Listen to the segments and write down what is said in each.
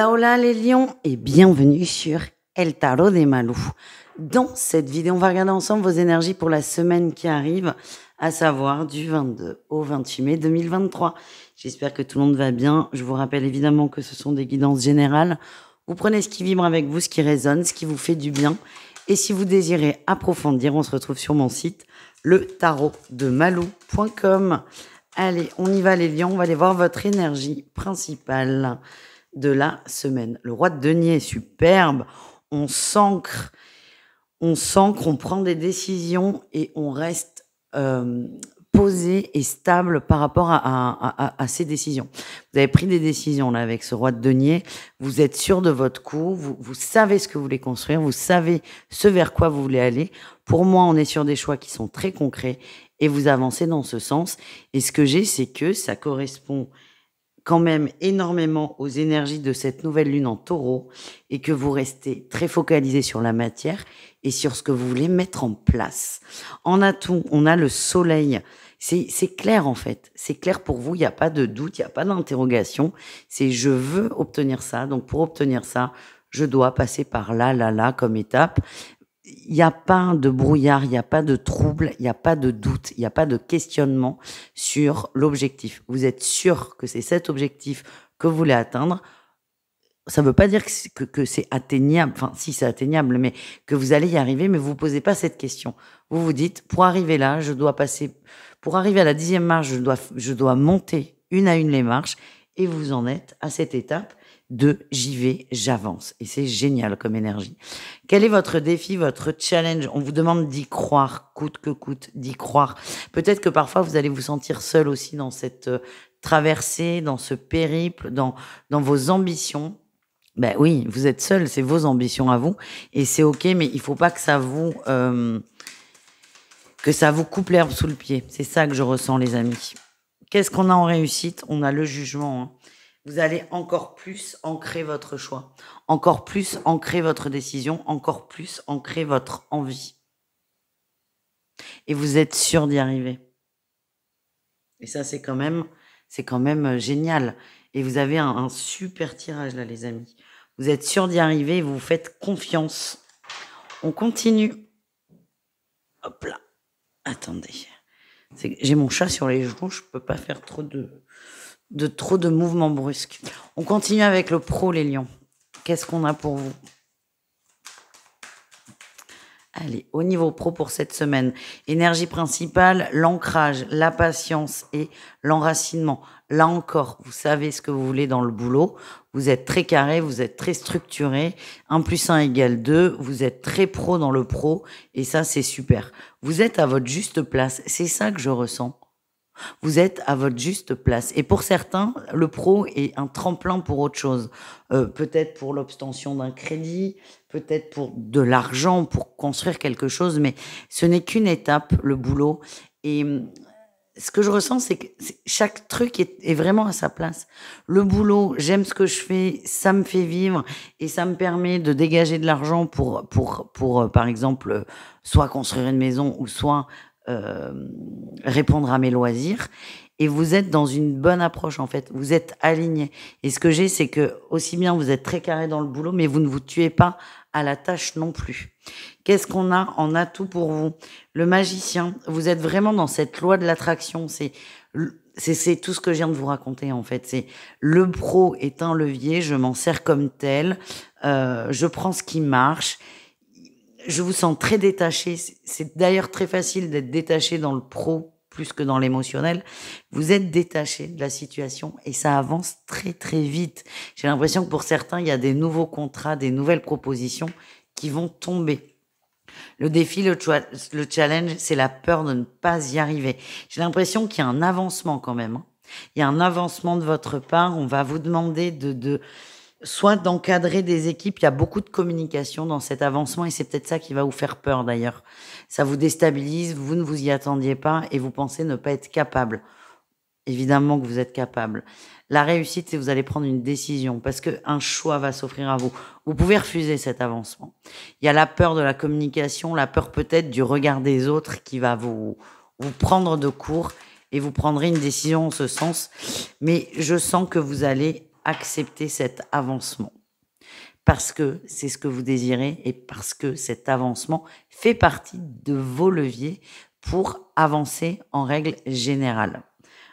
Hola, hola les lions et bienvenue sur El Tarot des Malou. Dans cette vidéo, on va regarder ensemble vos énergies pour la semaine qui arrive, à savoir du 22 au 28 mai 2023. J'espère que tout le monde va bien. Je vous rappelle évidemment que ce sont des guidances générales. Vous prenez ce qui vibre avec vous, ce qui résonne, ce qui vous fait du bien. Et si vous désirez approfondir, on se retrouve sur mon site, letarotdemalou.com. Allez, on y va les lions, on va aller voir votre énergie principale de la semaine. Le roi de denier est superbe, on s'ancre, qu'on prend des décisions et on reste posé et stable par rapport à ces décisions. Vous avez pris des décisions là avec ce roi de denier, vous êtes sûr de votre coup, vous savez ce que vous voulez construire, vous savez ce vers quoi vous voulez aller. Pour moi, on est sur des choix qui sont très concrets et vous avancez dans ce sens. Et ce que j'ai, c'est que ça correspond quand même énormément aux énergies de cette nouvelle lune en taureau et que vous restez très focalisé sur la matière et sur ce que vous voulez mettre en place. En atout, on a le soleil. C'est clair en fait, c'est clair pour vous, il n'y a pas de doute, il n'y a pas d'interrogation, c'est je veux obtenir ça, donc pour obtenir ça, je dois passer par là comme étape. Il n'y a pas de brouillard, il n'y a pas de trouble, il n'y a pas de doute, il n'y a pas de questionnement sur l'objectif. Vous êtes sûr que c'est cet objectif que vous voulez atteindre. Ça ne veut pas dire que c'est atteignable, enfin si c'est atteignable, mais que vous allez y arriver, mais vous ne vous posez pas cette question. Vous vous dites, pour arriver là, pour arriver à la 10e marche, je dois monter une à une les marches, et vous en êtes à cette étape de j'y vais, j'avance. Et c'est génial comme énergie. Quel est votre défi, votre challenge? On vous demande d'y croire, coûte que coûte, d'y croire. Peut-être que parfois vous allez vous sentir seul aussi dans cette traversée, dans ce périple, dans vos ambitions. Ben oui, vous êtes seul, c'est vos ambitions à vous. Et c'est ok, mais il faut pas que ça vous coupe l'herbe sous le pied. C'est ça que je ressens, les amis. Qu'est-ce qu'on a en réussite? On a le jugement, hein. Vous allez encore plus ancrer votre choix, encore plus ancrer votre décision, encore plus ancrer votre envie. Et vous êtes sûr d'y arriver. Et ça, c'est quand même génial. Et vous avez un super tirage là, les amis. Vous êtes sûr d'y arriver et vous vous faites confiance. On continue. Hop là. Attendez. J'ai mon chat sur les genoux, je peux pas faire trop de mouvements brusques. On continue avec le pro, les lions. Qu'est-ce qu'on a pour vous? Allez, au niveau pro pour cette semaine, énergie principale, l'ancrage, la patience et l'enracinement. Là encore, vous savez ce que vous voulez dans le boulot. Vous êtes très carré, vous êtes très structuré. 1 + 1 = 2. Vous êtes très pro dans le pro. Et ça, c'est super. Vous êtes à votre juste place. C'est ça que je ressens. Vous êtes à votre juste place. Et pour certains, le pro est un tremplin pour autre chose. Peut-être pour l'obtention d'un crédit, peut-être pour de l'argent, pour construire quelque chose, mais ce n'est qu'une étape, le boulot. Et ce que je ressens, c'est que chaque truc est vraiment à sa place. Le boulot, j'aime ce que je fais, ça me fait vivre et ça me permet de dégager de l'argent pour par exemple, soit construire une maison ou soit répondre à mes loisirs. Et vous êtes dans une bonne approche, en fait. Vous êtes aligné. Et ce que j'ai, c'est que aussi bien vous êtes très carré dans le boulot, mais vous ne vous tuez pas à la tâche non plus. Qu'est-ce qu'on a en atout pour vous? Le magicien. Vous êtes vraiment dans cette loi de l'attraction. C'est tout ce que je viens de vous raconter, en fait. C'est le pro est un levier, je m'en sers comme tel, je prends ce qui marche. Je vous sens très détaché. C'est d'ailleurs très facile d'être détaché dans le pro plus que dans l'émotionnel. Vous êtes détaché de la situation et ça avance très très vite. J'ai l'impression que pour certains, il y a des nouveaux contrats, des nouvelles propositions qui vont tomber. Le défi, le challenge, c'est la peur de ne pas y arriver. J'ai l'impression qu'il y a un avancement quand même, hein. Il y a un avancement de votre part. On va vous demander soit d'encadrer des équipes. Il y a beaucoup de communication dans cet avancement et c'est peut-être ça qui va vous faire peur d'ailleurs. Ça vous déstabilise, vous ne vous y attendiez pas et vous pensez ne pas être capable. Évidemment que vous êtes capable. La réussite, c'est que vous allez prendre une décision parce qu'un choix va s'offrir à vous. Vous pouvez refuser cet avancement. Il y a la peur de la communication, la peur peut-être du regard des autres qui va vous prendre de court et vous prendrez une décision en ce sens. Mais je sens que vous allez accepter cet avancement. Parce que c'est ce que vous désirez et parce que cet avancement fait partie de vos leviers pour avancer en règle générale.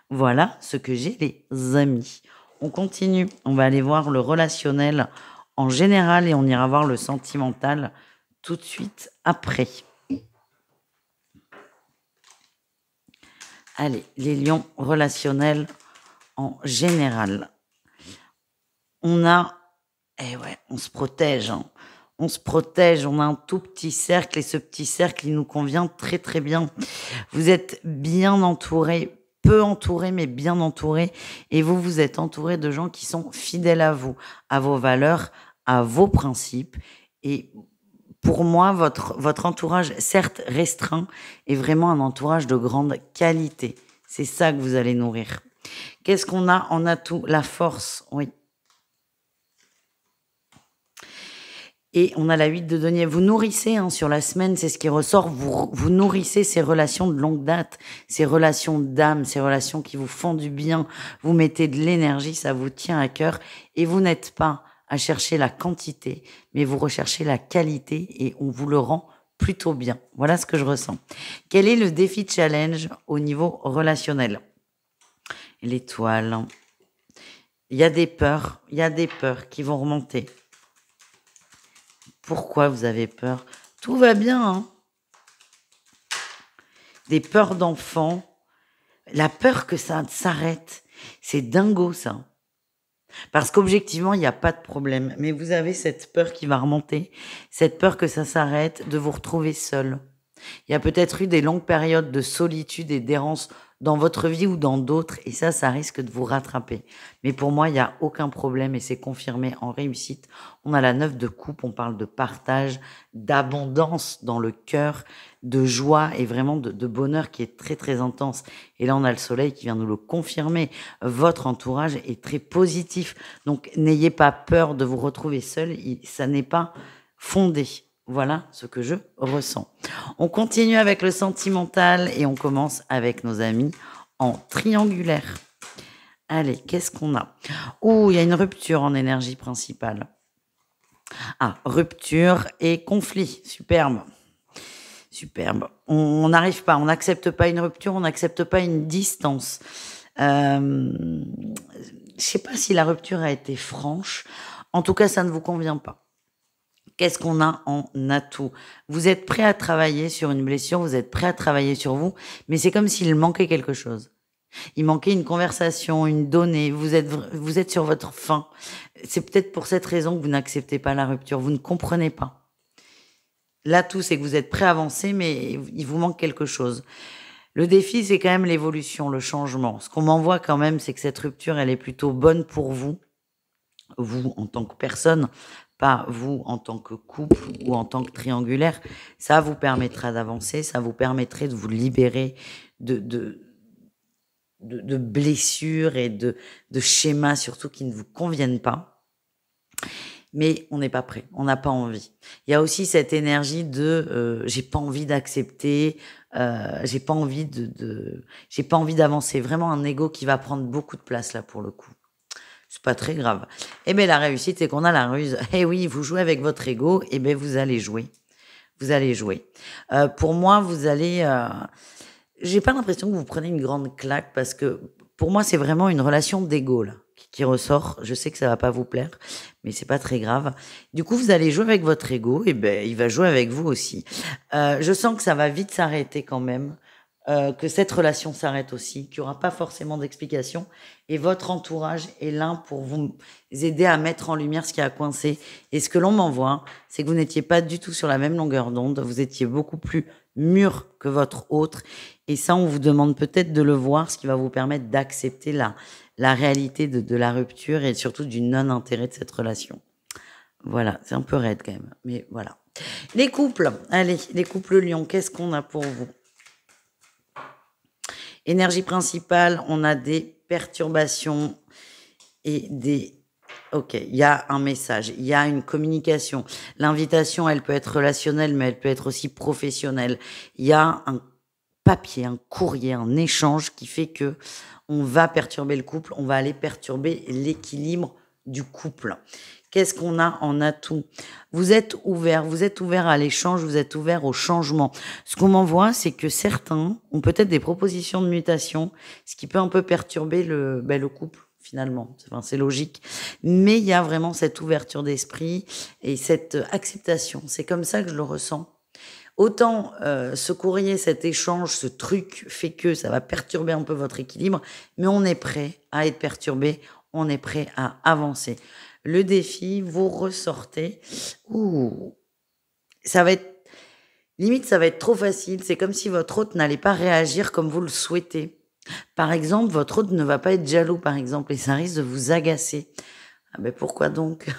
Voilà ce que j'ai, les amis. On continue. On va aller voir le relationnel en général et on ira voir le sentimental tout de suite après. Allez, les lions relationnels en général. On a, on se protège, hein. On se protège, on a un tout petit cercle et ce petit cercle, il nous convient très très bien. Vous êtes bien entouré, peu entouré, mais bien entouré. Et vous, vous êtes entouré de gens qui sont fidèles à vous, à vos valeurs, à vos principes. Et pour moi, votre entourage, certes restreint, est vraiment un entourage de grande qualité. C'est ça que vous allez nourrir. Qu'est-ce qu'on a en atout? La force, oui. Et on a la 8 de denier. Vous nourrissez sur la semaine, c'est ce qui ressort, vous nourrissez ces relations de longue date, ces relations d'âme, ces relations qui vous font du bien. Vous mettez de l'énergie, ça vous tient à cœur. Et vous n'êtes pas à chercher la quantité, mais vous recherchez la qualité et on vous le rend plutôt bien. Voilà ce que je ressens. Quel est le défi challenge au niveau relationnel? L'étoile. Il y a des peurs qui vont remonter. Pourquoi vous avez peur? Tout va bien, hein? Des peurs d'enfants. La peur que ça s'arrête. C'est dingo, ça. Parce qu'objectivement, il n'y a pas de problème. Mais vous avez cette peur qui va remonter. Cette peur que ça s'arrête, de vous retrouver seul. Il y a peut-être eu des longues périodes de solitude et d'errance dans votre vie ou dans d'autres, et ça risque de vous rattraper. Mais pour moi, il n'y a aucun problème et c'est confirmé en réussite. On a la 9 de coupe, on parle de partage, d'abondance dans le cœur, de joie et vraiment de bonheur qui est très très intense. Et là, on a le soleil qui vient nous le confirmer. Votre entourage est très positif. Donc, n'ayez pas peur de vous retrouver seul, ça n'est pas fondé. Voilà ce que je ressens. On continue avec le sentimental et on commence avec nos amis en triangulaire. Allez, qu'est-ce qu'on a? Il y a une rupture en énergie principale. Rupture et conflit. Superbe. Superbe. On n'arrive pas, on n'accepte pas une rupture, on n'accepte pas une distance. Je sais pas si la rupture a été franche. En tout cas, ça ne vous convient pas. Qu'est-ce qu'on a en atout? Vous êtes prêt à travailler sur une blessure, vous êtes prêt à travailler sur vous, mais c'est comme s'il manquait quelque chose. Il manquait une conversation, une donnée, vous êtes sur votre faim. C'est peut-être pour cette raison que vous n'acceptez pas la rupture, vous ne comprenez pas. L'atout, c'est que vous êtes prêt à avancer, mais il vous manque quelque chose. Le défi, c'est quand même l'évolution, le changement. Ce qu'on m'envoie quand même, c'est que cette rupture, elle est plutôt bonne pour vous en tant que personne, pas vous en tant que couple ou en tant que triangulaire. Ça vous permettra d'avancer, ça vous permettrait de vous libérer de blessures et de schémas surtout qui ne vous conviennent pas. Mais on n'est pas prêt, on n'a pas envie. Il y a aussi cette énergie de j'ai pas envie d'accepter, j'ai pas envie j'ai pas envie d'avancer. Vraiment un ego qui va prendre beaucoup de place là pour le coup. C'est pas très grave. Eh bien, la réussite, c'est qu'on a la ruse. Eh oui, vous jouez avec votre ego, eh bien, vous allez jouer. Vous allez jouer. Pour moi, vous allez... j'ai pas l'impression que vous prenez une grande claque parce que pour moi, c'est vraiment une relation d'ego là qui ressort. Je sais que ça va pas vous plaire, mais c'est pas très grave. Du coup, vous allez jouer avec votre ego, et ben, il va jouer avec vous aussi. Je sens que ça va vite s'arrêter quand même. Que cette relation s'arrête aussi, qu'il n'y aura pas forcément d'explication. Et votre entourage est là pour vous aider à mettre en lumière ce qui a coincé. Et ce que l'on m'envoie, c'est que vous n'étiez pas du tout sur la même longueur d'onde. Vous étiez beaucoup plus mûr que votre autre. Et ça, on vous demande peut-être de le voir, ce qui va vous permettre d'accepter la réalité de la rupture et surtout du non-intérêt de cette relation. Voilà, c'est un peu raide quand même, mais voilà. Les couples, allez, les couples lions, qu'est-ce qu'on a pour vous? Énergie principale, on a des perturbations et des... Ok, il y a un message, il y a une communication. L'invitation, elle peut être relationnelle, mais elle peut être aussi professionnelle. Il y a un papier, un courrier, un échange qui fait que on va perturber le couple, on va aller perturber l'équilibre du couple. Qu'est-ce qu'on a en atout? Vous êtes ouvert à l'échange, vous êtes ouvert au changement. Ce qu'on m'envoie, c'est que certains ont peut-être des propositions de mutation, ce qui peut un peu perturber le couple, finalement. Enfin, c'est logique. Mais il y a vraiment cette ouverture d'esprit et cette acceptation. C'est comme ça que je le ressens. Autant ce courrier, cet échange, ce truc fait que ça va perturber un peu votre équilibre, mais on est prêt à être perturbé, on est prêt à avancer. Le défi, vous ressortez. Ouh, ça va être limite, ça va être trop facile. C'est comme si votre hôte n'allait pas réagir comme vous le souhaitez. Par exemple, votre hôte ne va pas être jaloux, par exemple, et ça risque de vous agacer. Ah ben pourquoi donc?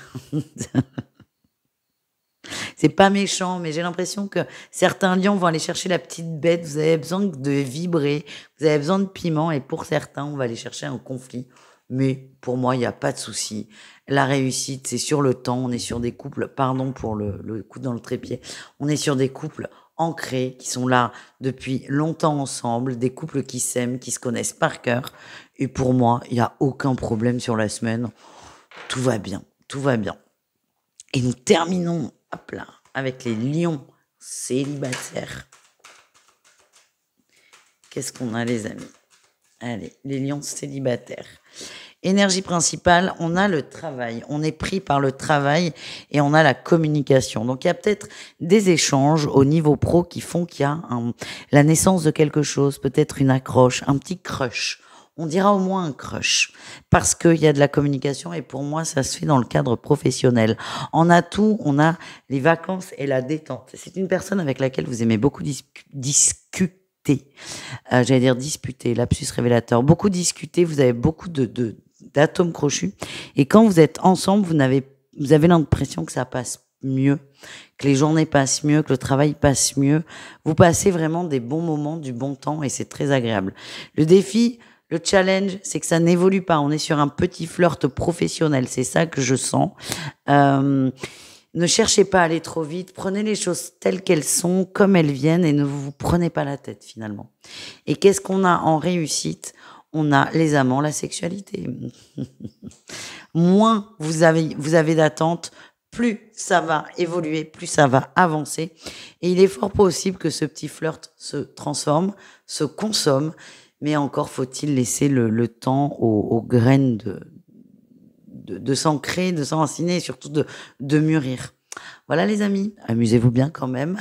C'est pas méchant, mais j'ai l'impression que certains lions vont aller chercher la petite bête. Vous avez besoin de vibrer, vous avez besoin de piment, et pour certains, on va aller chercher un conflit. Mais pour moi, il n'y a pas de souci. La réussite, c'est sur le temps. On est sur des couples, pardon pour le coup dans le trépied, on est sur des couples ancrés, qui sont là depuis longtemps ensemble, des couples qui s'aiment, qui se connaissent par cœur. Et pour moi, il n'y a aucun problème sur la semaine. Tout va bien, tout va bien. Et nous terminons, hop là, avec les lions célibataires. Qu'est-ce qu'on a, les amis? Allez, les lions célibataires. Énergie principale, on a le travail. On est pris par le travail et on a la communication. Donc, il y a peut-être des échanges au niveau pro qui font qu'il y a la naissance de quelque chose, peut-être une accroche, un petit crush. On dira au moins un crush, parce qu'il y a de la communication et pour moi, ça se fait dans le cadre professionnel. En atout, on a les vacances et la détente. C'est une personne avec laquelle vous aimez beaucoup discuter. J'allais dire disputer, lapsus révélateur. Beaucoup discuter, vous avez beaucoup d'atomes crochus. Et quand vous êtes ensemble, vous avez l'impression que ça passe mieux, que les journées passent mieux, que le travail passe mieux. Vous passez vraiment des bons moments, du bon temps et c'est très agréable. Le défi, le challenge, c'est que ça n'évolue pas. On est sur un petit flirt professionnel. C'est ça que je sens. Ne cherchez pas à aller trop vite. Prenez les choses telles qu'elles sont, comme elles viennent, et ne vous prenez pas la tête, finalement. Et qu'est-ce qu'on a en réussite? On a les amants, la sexualité. Moins vous avez d'attentes, plus ça va évoluer, plus ça va avancer. Et il est fort possible que ce petit flirt se transforme, se consomme, mais encore faut-il laisser le temps aux graines de s'ancrer, de s'enraciner et surtout de mûrir. Voilà les amis, amusez-vous bien quand même.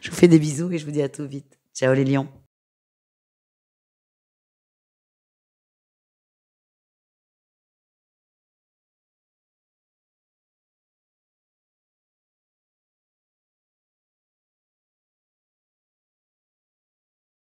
Je vous fais des bisous et je vous dis à tout vite. Ciao les lions.